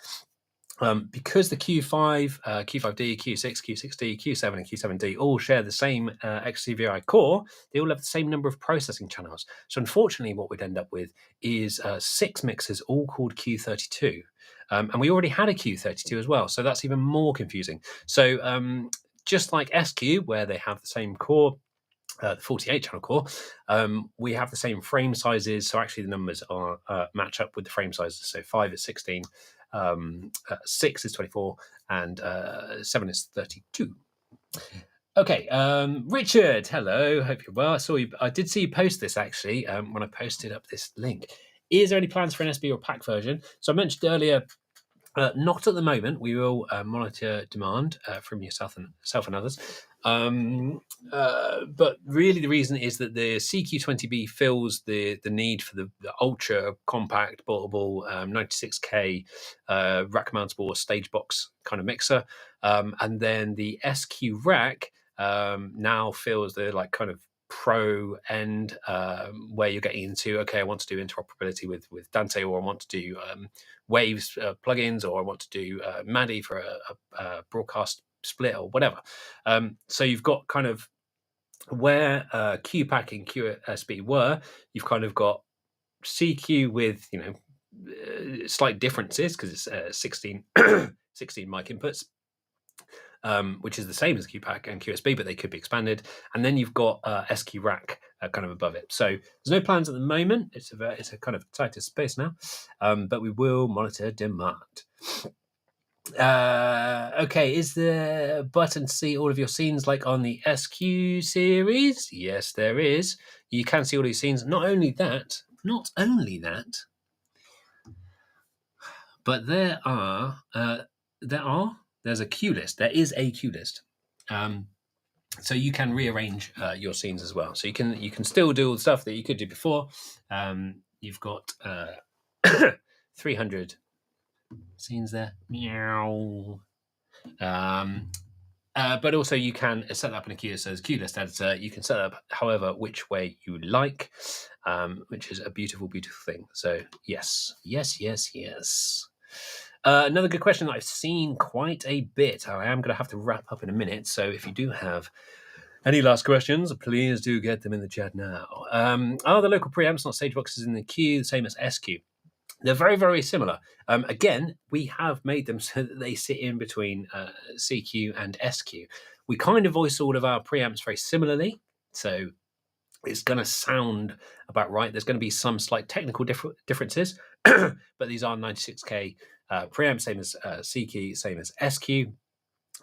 Because the Q5, Q5D, Q6, Q6D, Q7, and Q7D all share the same XCVI core, they all have the same number of processing channels. So unfortunately, what we'd end up with is 6 mixers all called Q32. And we already had a Q32 as well, so that's even more confusing. So just like SQ, where they have the same core, the 48 channel core, we have the same frame sizes. So actually the numbers are match up with the frame sizes. So 5 is 16. 6 is 24, and 7 is 32. Okay, Richard, hello. Hope you're well. I did see you post this actually when I posted up this link. Is there any plans for an SB or PAC version? So I mentioned earlier, not at the moment. We will monitor demand from yourself and others. But really the reason is that the CQ20B fills the need for the ultra compact, portable 96K rack mountable or stage box kind of mixer. And then the SQ rack now fills the like kind of pro end where you're getting into, okay, I want to do interoperability with Dante, or I want to do Waves plugins, or I want to do MIDI for a broadcast split or whatever. So you've got kind of where QPAC and QSB were, you've kind of got CQ with, slight differences because it's 16 mic inputs, which is the same as QPAC and QSB, but they could be expanded. And then you've got SQ rack kind of above it. So there's no plans at the moment. It's a kind of tighter space now, but we will monitor demand. Okay, is the button to see all of your scenes like on the SQ series? Yes, there is. You can see all these scenes. Not only that, but there's a queue list. There is a queue list. So you can rearrange your scenes as well. So you can still do all the stuff that you could do before. You've got 300 scenes there. Meow. But also you can set that up in a queue. So there's queue list editor. You can set it up however which way you like, which is a beautiful, beautiful thing. So yes. Another good question that I've seen quite a bit. I am going to have to wrap up in a minute. So if you do have any last questions, please do get them in the chat now. Are the local preamps, not stage boxes, in the queue the same as SQ? They're very, very similar. Again, we have made them so that they sit in between CQ and SQ. We kind of voice all of our preamps very similarly, so it's going to sound about right. There's going to be some slight technical differences, but these are 96K preamps, same as CQ, same as SQ.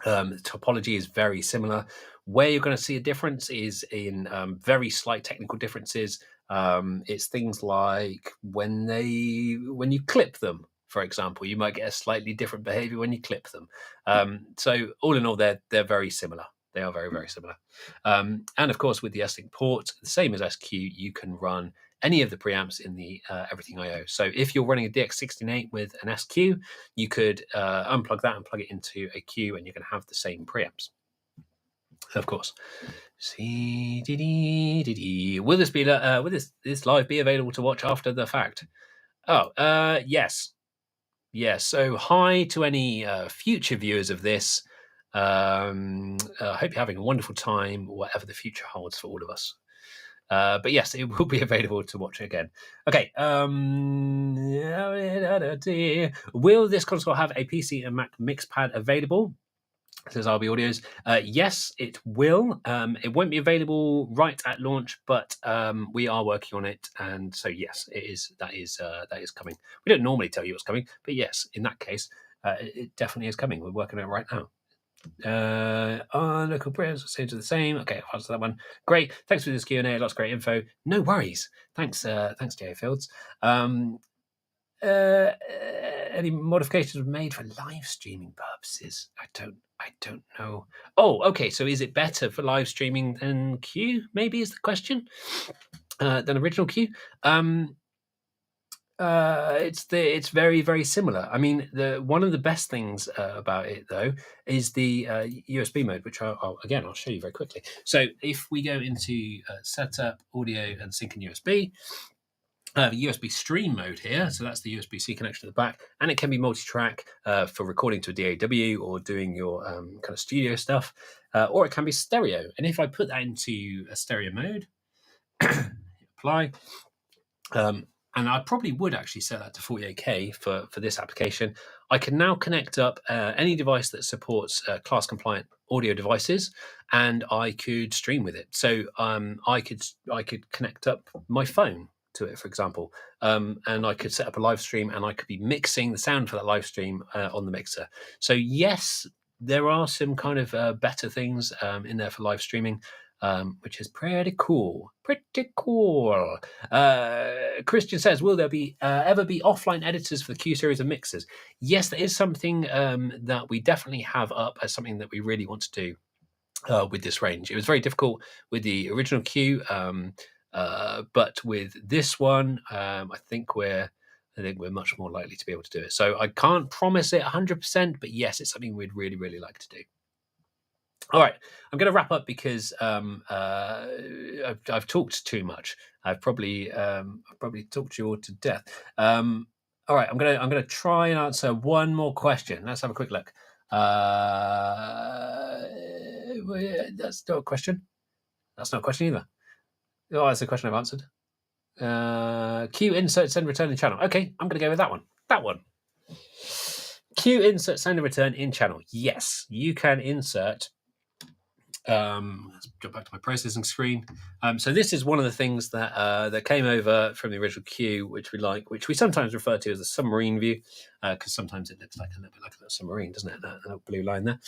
The topology is very similar. Where you're going to see a difference is in very slight technical differences. It's things like when you clip them, for example, you might get a slightly different behavior when you clip them. So all in all, they're very similar. They are very, very similar. And of course, with the S-Link port, the same as SQ, you can run any of the preamps in the Everything I/O. So if you're running a DX16.8 with an SQ, you could unplug that and plug it into a Q, and you can have the same preamps. Of course. Will this be this live be available to watch after the fact? Yes. So hi to any future viewers of this. I hope you're having a wonderful time, whatever the future holds for all of us. But yes, it will be available to watch again. Okay. Will this console have a PC and Mac mixpad available? Says RB Audios. Yes, it will. It won't be available right at launch, but we are working on it, and so yes, it is. That is coming. We don't normally tell you what's coming, but yes, in that case, it definitely is coming. We're working on it right now. Local prayers are the same. Okay, I'll answer that one. Great. Thanks for this Q&A. Lots of great info. No worries. Thanks, J.A. Fields. Any modifications were made for live streaming purposes? I don't know. Oh, okay. So is it better for live streaming than Q? Maybe is the question. Than original Q. It's very, very similar. I mean, one of the best things about it though is the USB mode, which I'll show you very quickly. So if we go into setup, audio, and sync in USB. USB stream mode here, so that's the USB-C connection at the back, and it can be multi-track for recording to a DAW or doing your kind of studio stuff, or it can be stereo. And if I put that into a stereo mode, apply, and I probably would actually set that to 48K for this application. I can now connect up any device that supports class-compliant audio devices, and I could stream with it. So I could connect up my phone to it, for example, and I could set up a live stream, and I could be mixing the sound for that live stream on the mixer. So yes, there are some kind of better things in there for live streaming, which is pretty cool. Christian says, will there be ever be offline editors for the Q series of mixers? Yes, there is something that we definitely have up as something that we really want to do with this range. It was very difficult with the original Q, but with this one, I think we're much more likely to be able to do it. So I can't promise it 100%, but yes, it's something we'd really, really like to do. All right, I'm going to wrap up because I've talked too much. I've probably talked you all to death. All right, I'm gonna try and answer one more question. Let's have a quick look. That's not a question. That's not a question either. Oh, that's a question I've answered. Q insert send return in channel. Okay, I'm going to go with that one. That one. Q insert send and return in channel. Yes, you can insert. Let's jump back to my processing screen. So this is one of the things that that came over from the original Q, which we like, which we sometimes refer to as a submarine view, because sometimes it looks like a little bit like a submarine, doesn't it? That little blue line there.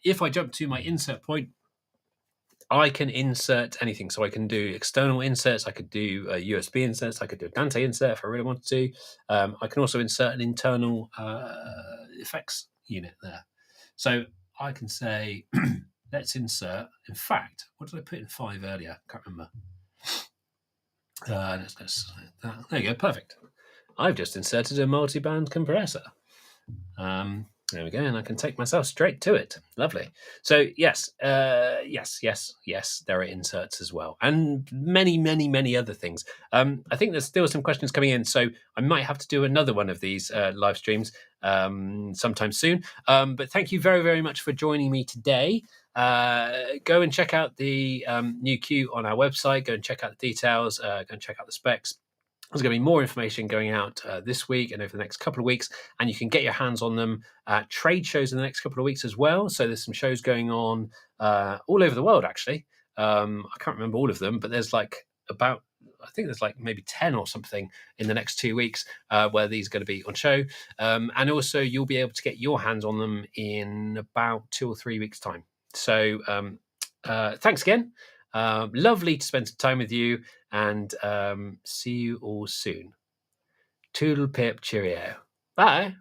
If I jump to my insert point, I can insert anything. So I can do external inserts. I could do USB inserts. I could do a Dante insert if I really wanted to. I can also insert an internal effects unit there. So I can say, let's insert. In fact, what did I put in 5 earlier? I can't remember. Let's go. There you go. Perfect. I've just inserted a multi-band compressor. There we go, and I can take myself straight to it. Lovely. So yes, yes, there are inserts as well, and many other things. I think there's still some questions coming in, so I might have to do another one of these live streams sometime soon. But thank you very much for joining me today. Go and check out the new Q on our website. Go and check out the details. Go and check out the specs. There's going to be more information going out this week and over the next couple of weeks, and you can get your hands on them at trade shows in the next couple of weeks as well. So there's some shows going on all over the world, actually. I can't remember all of them, but there's I think there's maybe 10 or something in the next 2 weeks where these are going to be on show. And also you'll be able to get your hands on them in about 2 or 3 weeks' time. So thanks again. Lovely to spend some time with you, and see you all soon. Toodle pip cheerio. Bye.